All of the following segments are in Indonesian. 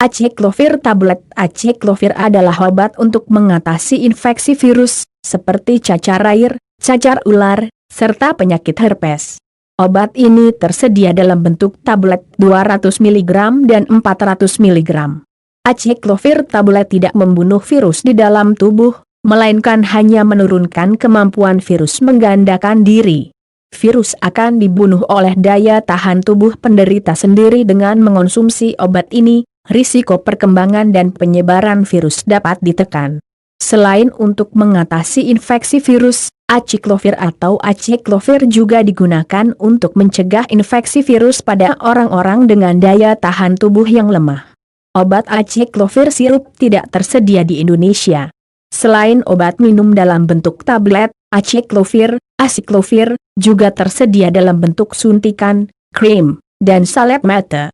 Aciclovir tablet. Aciclovir adalah obat untuk mengatasi infeksi virus, seperti cacar air, cacar ular, serta penyakit herpes. Obat ini tersedia dalam bentuk tablet 200 mg dan 400 mg. Aciclovir tablet tidak membunuh virus di dalam tubuh, melainkan hanya menurunkan kemampuan virus menggandakan diri. Virus akan dibunuh oleh daya tahan tubuh penderita sendiri dengan mengonsumsi obat ini. Risiko perkembangan dan penyebaran virus dapat ditekan. Selain untuk mengatasi infeksi virus, aciclovir atau aciclovir juga digunakan untuk mencegah infeksi virus pada orang-orang dengan daya tahan tubuh yang lemah. Obat aciclovir sirup tidak tersedia di Indonesia. Selain obat minum dalam bentuk tablet, aciclovir juga tersedia dalam bentuk suntikan, krim, dan salep mata.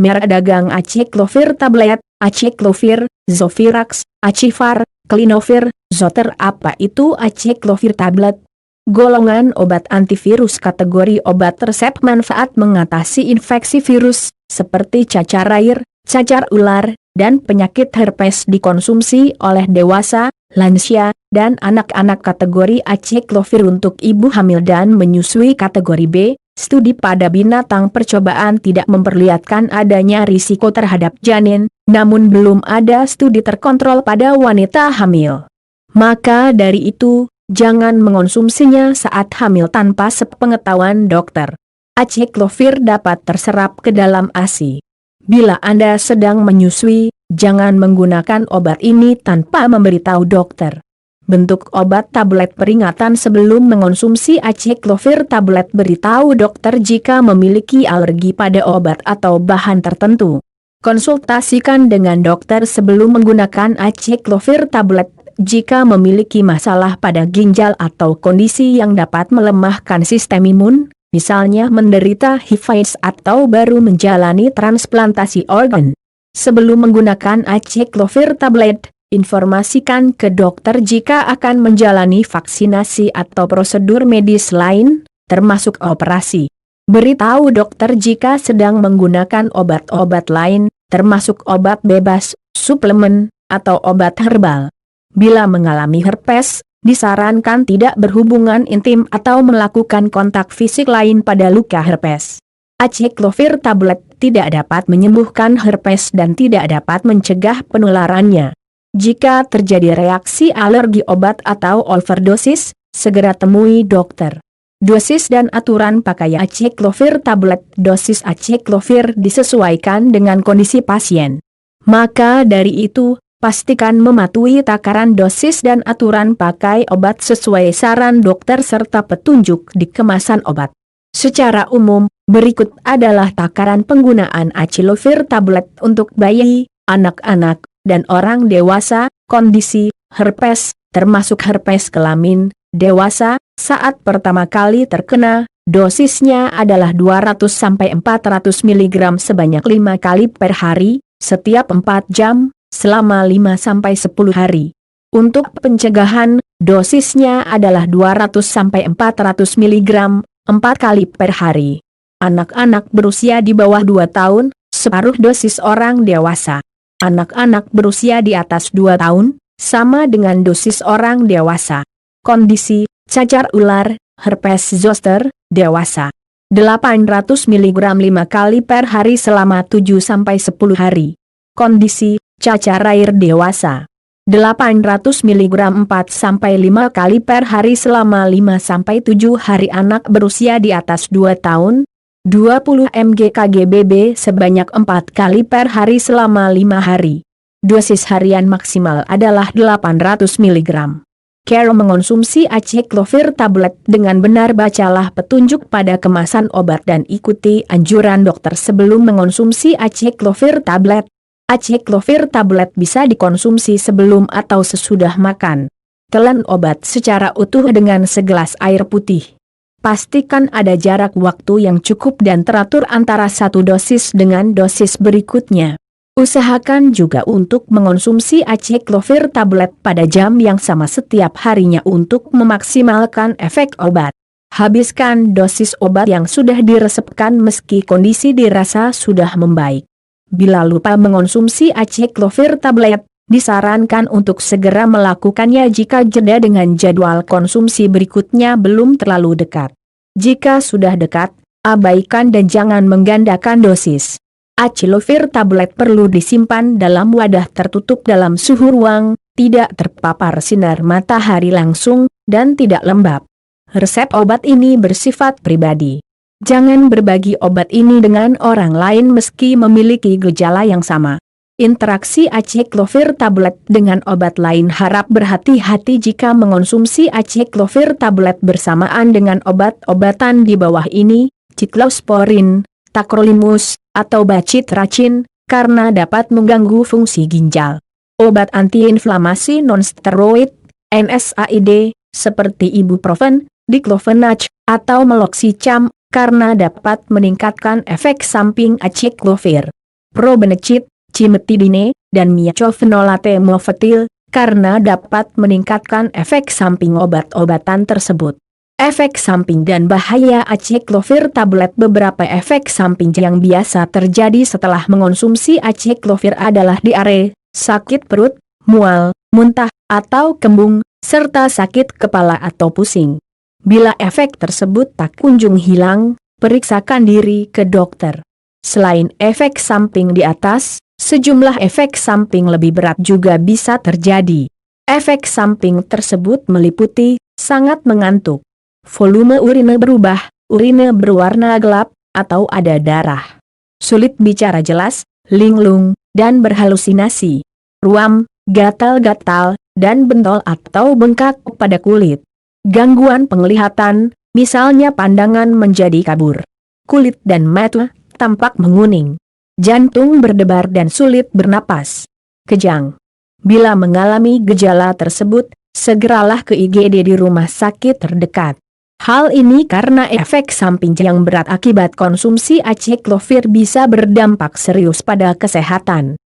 Merek dagang aciclovir tablet, aciclovir, Zovirax, Acifar, Klinovir, Zoter. Apa itu aciclovir tablet? Golongan obat antivirus kategori obat resep manfaat mengatasi infeksi virus, seperti cacar air, cacar ular, dan penyakit herpes dikonsumsi oleh dewasa, lansia, dan anak-anak. Kategori aciclovir untuk ibu hamil dan menyusui. Kategori B, studi pada binatang percobaan tidak memperlihatkan adanya risiko terhadap janin, namun belum ada studi terkontrol pada wanita hamil. Maka dari itu, jangan mengonsumsinya saat hamil tanpa sepengetahuan dokter. Aciclovir dapat terserap ke dalam ASI. Bila Anda sedang menyusui, jangan menggunakan obat ini tanpa memberitahu dokter. Bentuk obat tablet peringatan sebelum mengonsumsi aciclovir tablet. Beritahu dokter jika memiliki alergi pada obat atau bahan tertentu. Konsultasikan dengan dokter sebelum menggunakan aciclovir tablet. Jika memiliki masalah pada ginjal atau kondisi yang dapat melemahkan sistem imun, misalnya menderita HIV atau baru menjalani transplantasi organ. Sebelum menggunakan aciclovir tablet, informasikan ke dokter jika akan menjalani vaksinasi atau prosedur medis lain, termasuk operasi. Beritahu dokter jika sedang menggunakan obat-obat lain, termasuk obat bebas, suplemen, atau obat herbal. Bila mengalami herpes, disarankan tidak berhubungan intim atau melakukan kontak fisik lain pada luka herpes. Aciclovir tablet tidak dapat menyembuhkan herpes dan tidak dapat mencegah penularannya. Jika terjadi reaksi alergi obat atau overdosis, segera temui dokter. Dosis dan aturan pakai aciclovir tablet. Dosis aciclovir disesuaikan dengan kondisi pasien. Maka dari itu, pastikan mematuhi takaran dosis dan aturan pakai obat sesuai saran dokter serta petunjuk di kemasan obat. Secara umum, berikut adalah takaran penggunaan aciclovir tablet untuk bayi, anak-anak, dan orang dewasa. Kondisi herpes, termasuk herpes kelamin, dewasa, saat pertama kali terkena, dosisnya adalah 200-400 mg sebanyak 5 kali per hari, setiap 4 jam, selama 5-10 hari. Untuk pencegahan, dosisnya adalah 200-400 mg, 4 kali per hari. Anak-anak berusia di bawah 2 tahun, separuh dosis orang dewasa. Anak-anak berusia di atas 2 tahun, sama dengan dosis orang dewasa. Kondisi, cacar ular, herpes zoster, dewasa. 800 mg 5 kali per hari selama 7-10 hari. Kondisi, cacar air dewasa. 800 mg 4-5 kali per hari selama 5-7 hari. Anak berusia di atas 2 tahun, 20 mg KGBB sebanyak 4 kali per hari selama 5 hari. Dosis harian maksimal adalah 800 mg. Cara mengonsumsi aciclovir tablet dengan benar. Bacalah petunjuk pada kemasan obat dan ikuti anjuran dokter sebelum mengonsumsi aciclovir tablet. Aciclovir tablet bisa dikonsumsi sebelum atau sesudah makan. Telan obat secara utuh dengan segelas air putih. Pastikan ada jarak waktu yang cukup dan teratur antara satu dosis dengan dosis berikutnya. Usahakan juga untuk mengonsumsi aciclovir tablet pada jam yang sama setiap harinya untuk memaksimalkan efek obat. Habiskan dosis obat yang sudah diresepkan meski kondisi dirasa sudah membaik. Bila lupa mengonsumsi aciclovir tablet, disarankan untuk segera melakukannya jika jeda dengan jadwal konsumsi berikutnya belum terlalu dekat. Jika sudah dekat, abaikan dan jangan menggandakan dosis. Aciclovir tablet perlu disimpan dalam wadah tertutup dalam suhu ruang, tidak terpapar sinar matahari langsung, dan tidak lembab. Resep obat ini bersifat pribadi. Jangan berbagi obat ini dengan orang lain meski memiliki gejala yang sama. Interaksi aciclovir tablet dengan obat lain harap berhati-hati jika mengonsumsi aciclovir tablet bersamaan dengan obat-obatan di bawah ini, ciklosporin, tacrolimus, atau bacitracin, karena dapat mengganggu fungsi ginjal. Obat antiinflamasi non-steroid, NSAID, seperti ibuprofen, diclofenac, atau meloxicam, karena dapat meningkatkan efek samping aciclovir. Probenecid, cimetidine, dan mycophenolate mofetil, karena dapat meningkatkan efek samping obat-obatan tersebut. Efek samping dan bahaya aciclovir tablet. Beberapa efek samping yang biasa terjadi setelah mengonsumsi aciclovir adalah diare, sakit perut, mual, muntah, atau kembung, serta sakit kepala atau pusing. Bila efek tersebut tak kunjung hilang, periksakan diri ke dokter. Selain efek samping di atas, sejumlah efek samping lebih berat juga bisa terjadi. Efek samping tersebut meliputi sangat mengantuk, volume urine berubah, urine berwarna gelap, atau ada darah, sulit bicara jelas, linglung, dan berhalusinasi, ruam, gatal-gatal, dan bentol atau bengkak pada kulit. Gangguan penglihatan, misalnya pandangan menjadi kabur. Kulit dan mata tampak menguning. Jantung berdebar dan sulit bernapas. Kejang. Bila mengalami gejala tersebut, segeralah ke IGD di rumah sakit terdekat. Hal ini karena efek samping yang berat akibat konsumsi aciclovir bisa berdampak serius pada kesehatan.